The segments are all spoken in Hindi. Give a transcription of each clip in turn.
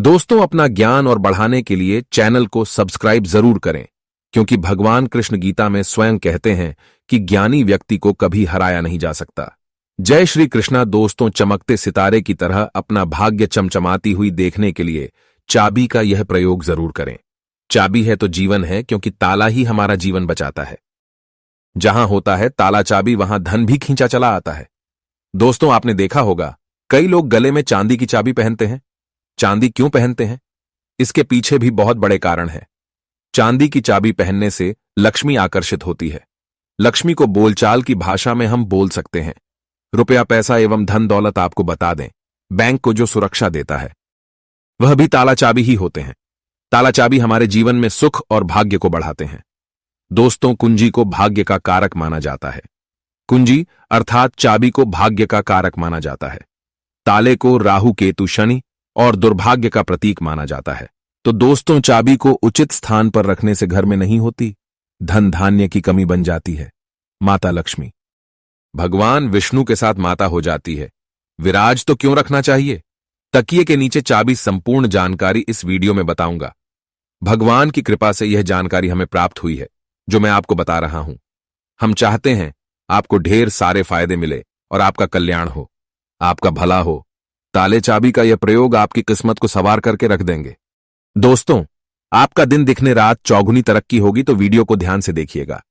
दोस्तों, अपना ज्ञान और बढ़ाने के लिए चैनल को सब्सक्राइब जरूर करें, क्योंकि भगवान कृष्ण गीता में स्वयं कहते हैं कि ज्ञानी व्यक्ति को कभी हराया नहीं जा सकता। जय श्री कृष्णा। दोस्तों, चमकते सितारे की तरह अपना भाग्य चमचमाती हुई देखने के लिए चाबी का यह प्रयोग जरूर करें। चाबी है तो जीवन है, क्योंकि ताला ही हमारा जीवन बचाता है। जहां होता है ताला चाबी, वहां धन भी खींचा चला आता है। दोस्तों, आपने देखा होगा कई लोग गले में चांदी की चाबी पहनते हैं। चांदी क्यों पहनते हैं? इसके पीछे भी बहुत बड़े कारण हैं। चांदी की चाबी पहनने से लक्ष्मी आकर्षित होती है। लक्ष्मी को बोलचाल की भाषा में हम बोल सकते हैं रुपया, पैसा एवं धन दौलत। आपको बता दें, बैंक को जो सुरक्षा देता है वह भी ताला चाबी ही होते हैं। ताला चाबी हमारे जीवन में सुख और भाग्य को बढ़ाते हैं। दोस्तों, कुंजी को भाग्य का कारक माना जाता है। कुंजी अर्थात चाबी को भाग्य का कारक माना जाता है। ताले को राहु, केतु, शनि और दुर्भाग्य का प्रतीक माना जाता है। तो दोस्तों, चाबी को उचित स्थान पर रखने से घर में नहीं होती धन धान्य की कमी बन जाती है। माता लक्ष्मी भगवान विष्णु के साथ माता हो जाती है। विराज तो क्यों रखना चाहिए? तकिए के नीचे चाबी। संपूर्ण जानकारी इस वीडियो में बताऊंगा। भगवान की कृपा से यह जानकारी हमें प्राप्त हुई है जो मैं आपको बता रहा हूं। हम चाहते हैं आपको ढेर सारे फायदे मिले और आपका कल्याण हो, आपका भला हो। ताले चाबी का यह प्रयोग आपकी किस्मत को सवार करके रख देंगे। दोस्तों, आपका दिन दिखने रात चौगुनी तरक्की होगी, तो वीडियो को ध्यान से देखिएगा।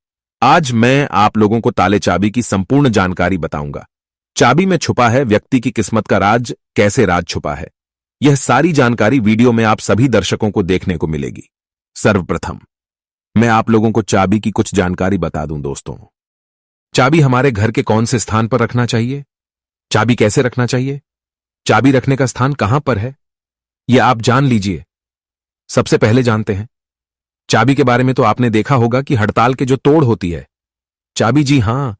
आज मैं आप लोगों को ताले चाबी की संपूर्ण जानकारी बताऊंगा। चाबी में छुपा है व्यक्ति की किस्मत का राज। कैसे राज छुपा है, यह सारी जानकारी वीडियो में आप सभी दर्शकों को देखने को मिलेगी। सर्वप्रथम मैं आप लोगों को चाबी की कुछ जानकारी बता दूं। दोस्तों, चाबी हमारे घर के कौन से स्थान पर रखना चाहिए? चाबी कैसे रखना चाहिए? चाबी रखने का स्थान कहां पर है, यह आप जान लीजिए। सबसे पहले जानते हैं चाबी के बारे में। तो आपने देखा होगा कि हड़ताल के जो तोड़ होती है चाबी, जी हां,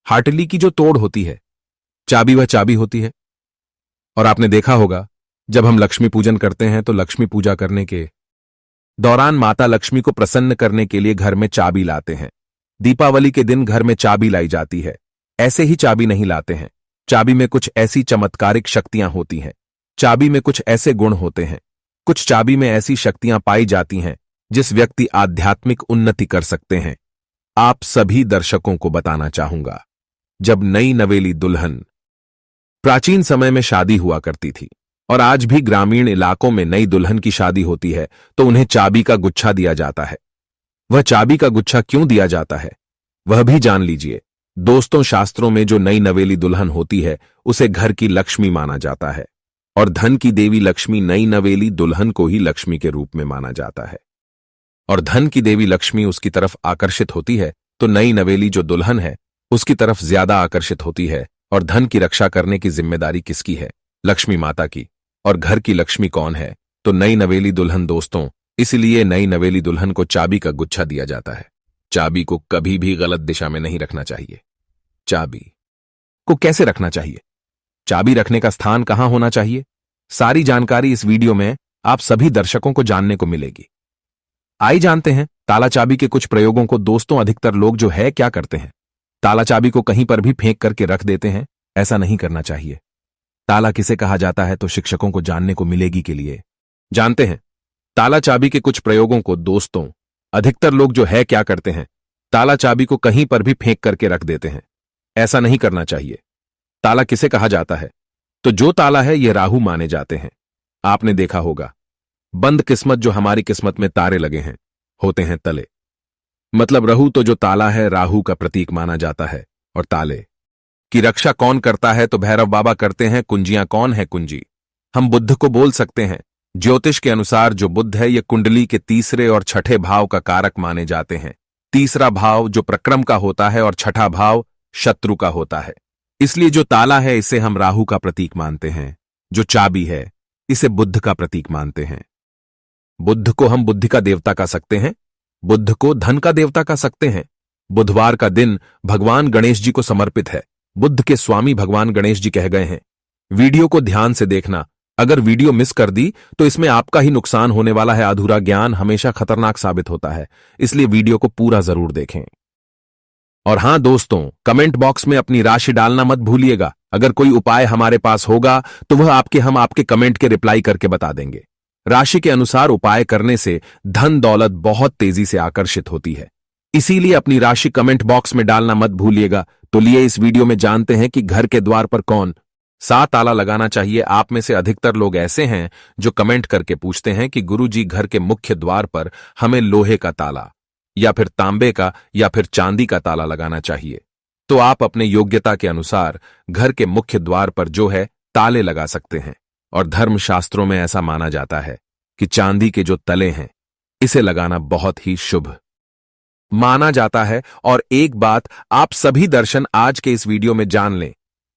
हाटली की जो तोड़ होती है चाबी, वह चाबी होती है। और आपने देखा होगा जब हम लक्ष्मी पूजन करते हैं तो लक्ष्मी पूजा करने के दौरान माता लक्ष्मी को प्रसन्न करने के लिए घर में चाबी लाते हैं। दीपावली के दिन घर में चाबी लाई जाती है। ऐसे ही चाबी नहीं लाते हैं। चाबी में कुछ ऐसी चमत्कारिक शक्तियां होती हैं। चाबी में कुछ ऐसे गुण होते हैं। कुछ चाबी में ऐसी शक्तियां पाई जाती हैं जिस व्यक्ति आध्यात्मिक उन्नति कर सकते हैं। आप सभी दर्शकों को बताना चाहूंगा, जब नई नवेली दुल्हन प्राचीन समय में शादी हुआ करती थी और आज भी ग्रामीण इलाकों में नई दुल्हन की शादी होती है तो उन्हें चाबी का गुच्छा दिया जाता है। वह चाबी का गुच्छा क्यों दिया जाता है, वह भी जान लीजिए। दोस्तों, शास्त्रों में जो नई नवेली दुल्हन होती है उसे घर की लक्ष्मी माना जाता है और धन की देवी लक्ष्मी नई नवेली दुल्हन को ही लक्ष्मी के रूप में माना जाता है। और धन की देवी लक्ष्मी उसकी तरफ आकर्षित होती है तो नई नवेली जो दुल्हन है उसकी तरफ ज्यादा आकर्षित होती है। और धन की रक्षा करने की जिम्मेदारी किसकी है? लक्ष्मी माता की। और घर की लक्ष्मी कौन है? तो नई नवेली दुल्हन। दोस्तों, इसलिए नई नवेली दुल्हन को चाबी का गुच्छा दिया जाता है। चाबी को कभी भी गलत दिशा में नहीं रखना चाहिए। चाबी को कैसे रखना चाहिए? चाबी रखने का स्थान कहां होना चाहिए? सारी जानकारी इस वीडियो में आप सभी दर्शकों को जानने को मिलेगी। आइए जानते हैं ताला चाबी के कुछ प्रयोगों को। दोस्तों, अधिकतर लोग जो है क्या करते हैं, ताला चाबी को कहीं पर भी फेंक करके रख देते हैं। ऐसा नहीं करना चाहिए। ताला किसे कहा जाता है तो शिक्षकों को जानने को मिलेगी के लिए जानते हैं ताला चाबी के कुछ प्रयोगों को। दोस्तों, अधिकतर लोग जो है क्या करते हैं, ताला चाबी को कहीं पर भी फेंक करके रख देते हैं। ऐसा नहीं करना चाहिए। ताला किसे कहा जाता है तो जो ताला है ये राहु माने जाते हैं। आपने देखा होगा बंद किस्मत, जो हमारी किस्मत में तारे लगे हैं, होते हैं तले। मतलब राहु तो जो ताला है राहु का प्रतीक माना जाता है। और ताले की रक्षा कौन करता है तो भैरव बाबा करते हैं। कुंजियां कौन है? कुंजी हम बुध को बोल सकते हैं। ज्योतिष के अनुसार जो बुध है ये कुंडली के तीसरे और छठे भाव का कारक माने जाते हैं। तीसरा भाव जो प्रक्रम का होता है और छठा भाव शत्रु का होता है। इसलिए जो ताला है इसे हम राहु का प्रतीक मानते हैं। जो चाबी है इसे बुध का प्रतीक मानते हैं। बुध को हम बुद्धि का देवता कह सकते हैं। बुध को धन का देवता कह सकते हैं। बुधवार का दिन भगवान गणेश जी को समर्पित है। बुध के स्वामी भगवान गणेश जी कह गए हैं। वीडियो को ध्यान से देखना। अगर वीडियो मिस कर दी तो इसमें आपका ही नुकसान होने वाला है। अधूरा ज्ञान हमेशा खतरनाक साबित होता है, इसलिए वीडियो को पूरा जरूर देखें। और हां दोस्तों, कमेंट बॉक्स में अपनी राशि डालना मत भूलिएगा। अगर कोई उपाय हमारे पास होगा तो वह हम आपके कमेंट के रिप्लाई करके बता देंगे। राशि के अनुसार उपाय करने से धन दौलत बहुत तेजी से आकर्षित होती है। इसीलिए अपनी राशि कमेंट बॉक्स में डालना मत भूलिएगा। तो लिए इस वीडियो में जानते हैं कि घर के द्वार पर कौन सा ताला लगाना चाहिए। आप में से अधिकतर लोग ऐसे हैं जो कमेंट करके पूछते हैं कि गुरुजी, घर के मुख्य द्वार पर हमें लोहे का ताला या फिर तांबे का या फिर चांदी का ताला लगाना चाहिए। तो आप अपने योग्यता के अनुसार घर के मुख्य द्वार पर जो है ताले लगा सकते हैं। और धर्मशास्त्रों में ऐसा माना जाता है कि चांदी के जो तले हैं इसे लगाना बहुत ही शुभ माना जाता है। और एक बात आप सभी दर्शन आज के इस वीडियो में जान लें,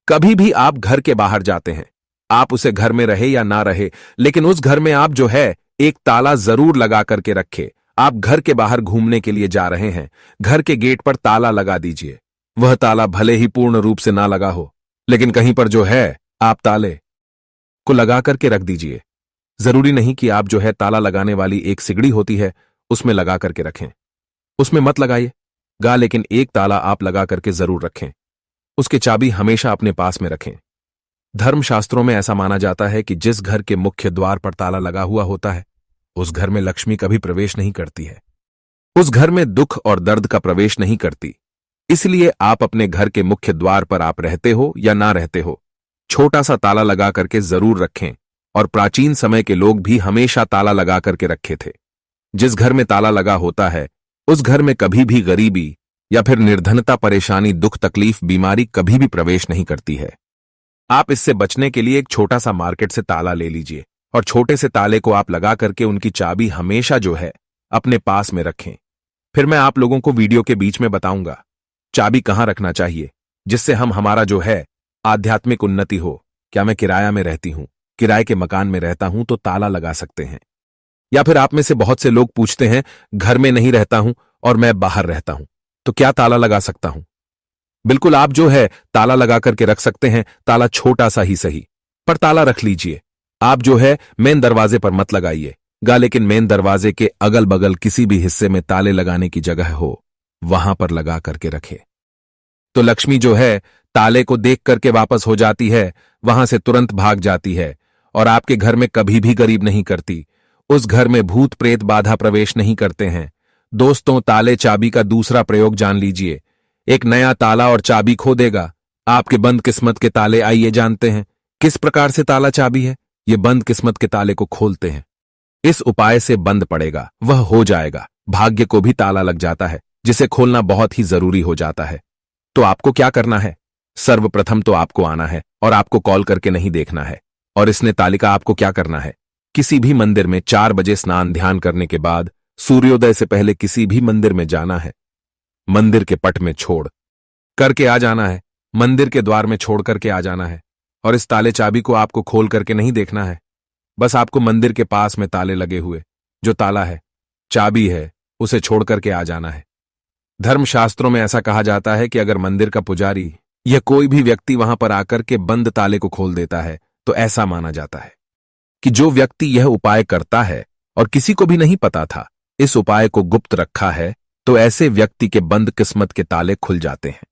कभी भी आप घर के बाहर जाते हैं, आप उसे घर में रहे या ना रहे, लेकिन उस घर में आप जो है एक ताला जरूर लगा करके रखे। आप घर के बाहर घूमने के लिए जा रहे हैं, घर के गेट पर ताला लगा दीजिए। वह ताला भले ही पूर्ण रूप से ना लगा हो, लेकिन कहीं पर जो है आप ताले को लगा करके रख दीजिए। जरूरी नहीं कि आप जो है ताला लगाने वाली एक सिगड़ी होती है उसमें लगा करके रखें, उसमें मत लगाइएगा, लेकिन एक ताला आप लगा करके जरूर रखें। उसकी चाबी हमेशा अपने पास में रखें। धर्मशास्त्रों में ऐसा माना जाता है कि जिस घर के मुख्य द्वार पर ताला लगा हुआ होता है उस घर में लक्ष्मी कभी प्रवेश नहीं करती है, उस घर में दुख और दर्द का प्रवेश नहीं करती। इसलिए आप अपने घर के मुख्य द्वार पर आप रहते हो या ना रहते हो, छोटा सा ताला लगा करके जरूर रखें। और प्राचीन समय के लोग भी हमेशा ताला लगा करके रखे थे। जिस घर में ताला लगा होता है उस घर में कभी भी गरीबी या फिर निर्धनता, परेशानी, दुख, तकलीफ, बीमारी कभी भी प्रवेश नहीं करती है। आप इससे बचने के लिए एक छोटा सा मार्केट से ताला ले लीजिए और छोटे से ताले को आप लगा करके उनकी चाबी हमेशा जो है अपने पास में रखें। फिर मैं आप लोगों को वीडियो के बीच में बताऊंगा चाबी कहां रखना चाहिए, जिससे हमारा जो है आध्यात्मिक उन्नति हो। क्या मैं किराया में रहती हूं, किराए के मकान में रहता हूं तो ताला लगा सकते हैं। या फिर आप में से बहुत से लोग पूछते हैं घर में नहीं रहता हूं और मैं बाहर रहता हूं तो क्या ताला लगा सकता हूं। बिल्कुल, आप जो है ताला लगा करके रख सकते हैं। ताला छोटा सा ही सही, पर ताला रख लीजिए। आप जो है मेन दरवाजे पर मत लगाइएगा, लेकिन मेन दरवाजे के अगल बगल किसी भी हिस्से में ताले लगाने की जगह हो वहां पर लगा करके रखे। तो लक्ष्मी जो है ताले को देख करके वापस हो जाती है, वहां से तुरंत भाग जाती है और आपके घर में कभी भी गरीब नहीं करती। उस घर में भूत प्रेत बाधा प्रवेश नहीं करते हैं। दोस्तों, ताले चाबी का दूसरा प्रयोग जान लीजिए। एक नया ताला और चाबी खो देगा आपके बंद किस्मत के ताले। आइए जानते हैं किस प्रकार से ताला चाबी है ये बंद किस्मत के ताले को खोलते हैं। इस उपाय से बंद पड़ेगा, वह हो जाएगा। भाग्य को भी ताला लग जाता है जिसे खोलना बहुत ही जरूरी हो जाता है। तो आपको क्या करना है, सर्वप्रथम तो आपको आना है और आपको कॉल करके नहीं देखना है। और इसने तालिका आपको क्या करना है, किसी भी मंदिर में 4 बजे स्नान ध्यान करने के बाद सूर्योदय से पहले किसी भी मंदिर में जाना है। मंदिर के पट में छोड़ करके आ जाना है, मंदिर के द्वार में छोड़ करके आ जाना है। और इस ताले चाबी को आपको खोल करके नहीं देखना है, बस आपको मंदिर के पास में ताले लगे हुए जो ताला है, चाबी है, उसे छोड़ करके आ जाना है। धर्मशास्त्रों में ऐसा कहा जाता है कि अगर मंदिर का पुजारी या कोई भी व्यक्ति वहां पर आकर के बंद ताले को खोल देता है तो ऐसा माना जाता है कि जो व्यक्ति यह उपाय करता है और किसी को भी नहीं पता था, इस उपाय को गुप्त रखा है, तो ऐसे व्यक्ति के बंद किस्मत के ताले खुल जाते हैं।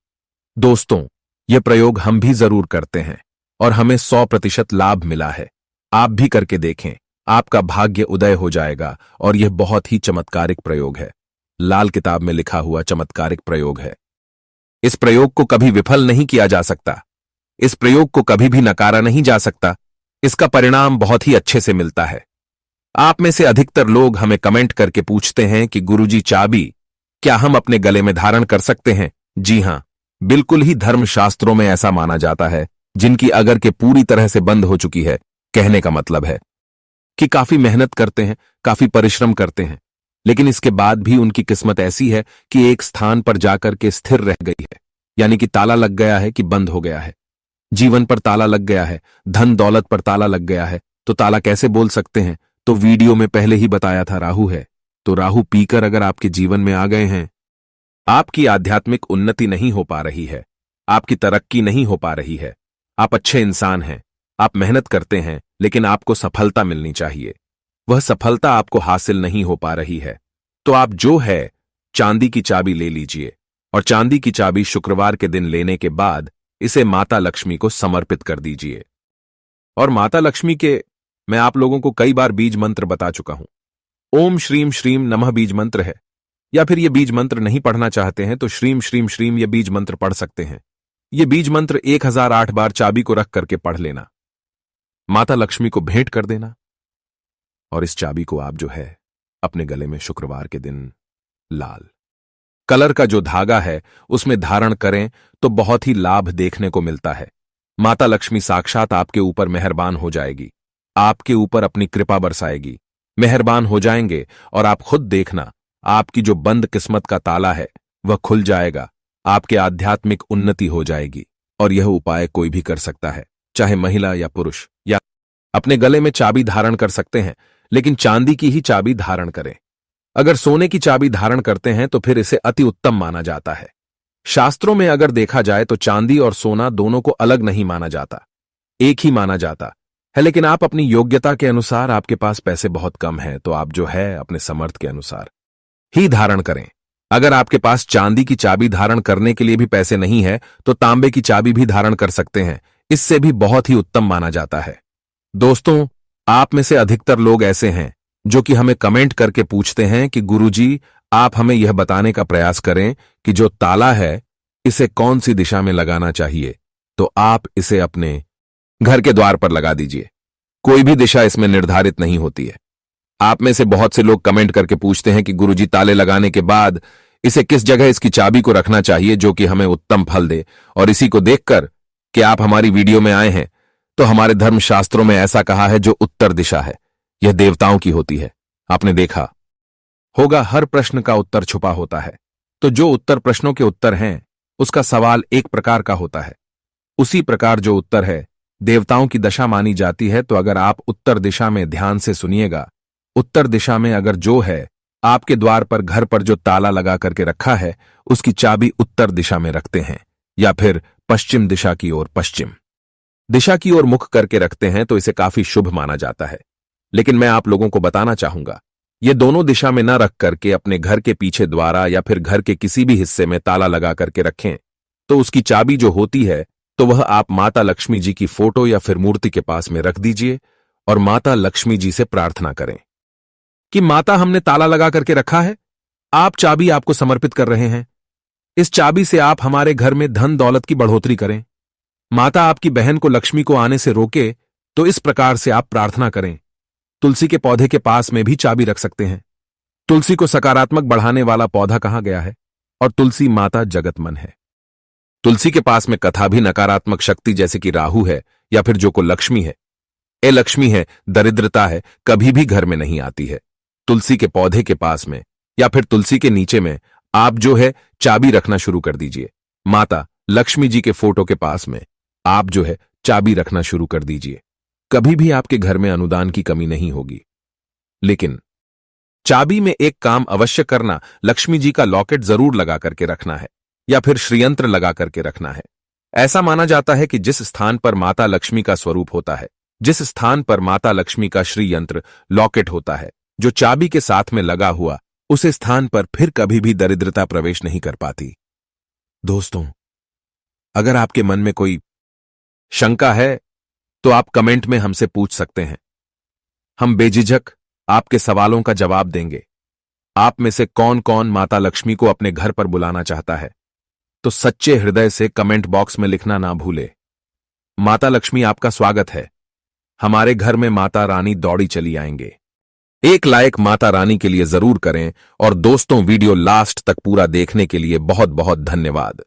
दोस्तों, यह प्रयोग हम भी जरूर करते हैं और हमें 100% लाभ मिला है। आप भी करके देखें, आपका भाग्य उदय हो जाएगा। और यह बहुत ही चमत्कारिक प्रयोग है, लाल किताब में लिखा हुआ चमत्कारिक प्रयोग है। इस प्रयोग को कभी विफल नहीं किया जा सकता, इस प्रयोग को कभी भी नकारा नहीं जा सकता। इसका परिणाम बहुत ही अच्छे से मिलता है। आप में से अधिकतर लोग हमें कमेंट करके पूछते हैं कि गुरुजी, चाबी क्या हम अपने गले में धारण कर सकते हैं? जी हां, बिल्कुल ही धर्मशास्त्रों में ऐसा माना जाता है जिनकी अगर के पूरी तरह से बंद हो चुकी है। कहने का मतलब है कि काफी मेहनत करते हैं, काफी परिश्रम करते हैं, लेकिन इसके बाद भी उनकी किस्मत ऐसी है कि एक स्थान पर जाकर के स्थिर रह गई है। यानी कि ताला लग गया है कि बंद हो गया है, जीवन पर ताला लग गया है, धन दौलत पर ताला लग गया है। तो ताला कैसे बोल सकते हैं? तो वीडियो में पहले ही बताया था, राहु है। तो राहु पीकर अगर आपके जीवन में आ गए हैं, आपकी आध्यात्मिक उन्नति नहीं हो पा रही है, आपकी तरक्की नहीं हो पा रही है। आप अच्छे इंसान हैं, आप मेहनत करते हैं, लेकिन आपको सफलता मिलनी चाहिए, वह सफलता आपको हासिल नहीं हो पा रही है। तो आप जो है चांदी की चाबी ले लीजिए और चांदी की चाबी शुक्रवार के दिन लेने के बाद इसे माता लक्ष्मी को समर्पित कर दीजिए। और माता लक्ष्मी के मैं आप लोगों को कई बार बीज मंत्र बता चुका हूं। ओम श्रीम श्रीम नमः बीज मंत्र है, या फिर ये बीज मंत्र नहीं पढ़ना चाहते हैं तो श्रीम श्रीम श्रीम ये बीज मंत्र पढ़ सकते हैं। ये बीज मंत्र 1008 बार चाबी को रख करके पढ़ लेना, माता लक्ष्मी को भेंट कर देना, और इस चाबी को आप जो है अपने गले में शुक्रवार के दिन लाल कलर का जो धागा है उसमें धारण करें तो बहुत ही लाभ देखने को मिलता है। माता लक्ष्मी साक्षात आपके ऊपर मेहरबान हो जाएगी, आपके ऊपर अपनी कृपा बरसाएगी, मेहरबान हो जाएंगे और आप खुद देखना आपकी जो बंद किस्मत का ताला है वह खुल जाएगा, आपके आध्यात्मिक उन्नति हो जाएगी। और यह उपाय कोई भी कर सकता है, चाहे महिला या पुरुष। या अपने गले में चाबी धारण कर सकते हैं, लेकिन चांदी की ही चाबी धारण करें। अगर सोने की चाबी धारण करते हैं तो फिर इसे अति उत्तम माना जाता है। शास्त्रों में अगर देखा जाए तो चांदी और सोना दोनों को अलग नहीं माना जाता, एक ही माना जाता है। लेकिन आप अपनी योग्यता के अनुसार, आपके पास पैसे बहुत कम हैं तो आप जो है अपने समर्थ के अनुसार ही धारण करें। अगर आपके पास चांदी की चाबी धारण करने के लिए भी पैसे नहीं है तो तांबे की चाबी भी धारण कर सकते हैं, इससे भी बहुत ही उत्तम माना जाता है। दोस्तों, आप में से अधिकतर लोग ऐसे हैं जो कि हमें कमेंट करके पूछते हैं कि गुरुजी आप हमें यह बताने का प्रयास करें कि जो ताला है इसे कौन सी दिशा में लगाना चाहिए। तो आप इसे अपने घर के द्वार पर लगा दीजिए, कोई भी दिशा इसमें निर्धारित नहीं होती है। आप में से बहुत से लोग कमेंट करके पूछते हैं कि गुरुजी ताले लगाने के बाद इसे किस जगह इसकी चाबी को रखना चाहिए जो कि हमें उत्तम फल दे। और इसी को देखकर कि आप हमारी वीडियो में आए हैं तो हमारे धर्मशास्त्रों में ऐसा कहा है जो उत्तर दिशा है यह देवताओं की होती है। आपने देखा होगा हर प्रश्न का उत्तर छुपा होता है, तो जो उत्तर प्रश्नों के उत्तर हैं उसका सवाल एक प्रकार का होता है। उसी प्रकार जो उत्तर है देवताओं की दशा मानी जाती है। तो अगर आप उत्तर दिशा में ध्यान से सुनिएगा, उत्तर दिशा में अगर जो है आपके द्वार पर घर पर जो ताला लगा करके रखा है उसकी चाबी उत्तर दिशा में रखते हैं, या फिर पश्चिम दिशा की ओर पश्चिम दिशा की ओर मुख करके रखते हैं तो इसे काफी शुभ माना जाता है। लेकिन मैं आप लोगों को बताना चाहूंगा, ये दोनों दिशा में न रख करके अपने घर के पीछे द्वारा या फिर घर के किसी भी हिस्से में ताला लगा करके रखें तो उसकी चाबी जो होती है तो वह आप माता लक्ष्मी जी की फोटो या फिर मूर्ति के पास में रख दीजिए और माता लक्ष्मी जी से प्रार्थना करें कि माता हमने ताला लगा करके रखा है, आप चाबी आपको समर्पित कर रहे हैं, इस चाबी से आप हमारे घर में धन दौलत की बढ़ोतरी करें। माता आपकी बहन को लक्ष्मी को आने से रोके तो इस प्रकार से आप प्रार्थना करें। तुलसी के पौधे के पास में भी चाबी रख सकते हैं। तुलसी को सकारात्मक बढ़ाने वाला पौधा कहा गया है और तुलसी माता जगतमन है। तुलसी के पास में कथा भी नकारात्मक शक्ति जैसे कि राहु है या फिर जो को लक्ष्मी है, लक्ष्मी है, दरिद्रता है, कभी भी घर में नहीं आती है। तुलसी के पौधे के पास में या फिर तुलसी के नीचे में आप जो है चाबी रखना शुरू कर दीजिए। माता लक्ष्मी जी के फोटो के पास में आप जो है चाबी रखना शुरू कर दीजिए। कभी भी आपके घर में अनुदान की कमी नहीं होगी। लेकिन चाबी में एक काम अवश्य करना, लक्ष्मी जी का लॉकेट जरूर लगा करके रखना है या फिर श्रीयंत्र लगा करके रखना है। ऐसा माना जाता है कि जिस स्थान पर माता लक्ष्मी का स्वरूप होता है, जिस स्थान पर माता लक्ष्मी का श्रीयंत्र लॉकेट होता है जो चाबी के साथ में लगा हुआ, उस स्थान पर फिर कभी भी दरिद्रता प्रवेश नहीं कर पाती। दोस्तों, अगर आपके मन में कोई शंका है तो आप कमेंट में हमसे पूछ सकते हैं, हम बेझिझक आपके सवालों का जवाब देंगे। आप में से कौन कौन माता लक्ष्मी को अपने घर पर बुलाना चाहता है तो सच्चे हृदय से कमेंट बॉक्स में लिखना ना भूले। माता लक्ष्मी आपका स्वागत है, हमारे घर में माता रानी दौड़ी चली आएंगे। एक लाइक माता रानी के लिए जरूर करें और दोस्तों वीडियो लास्ट तक पूरा देखने के लिए बहुत बहुत धन्यवाद।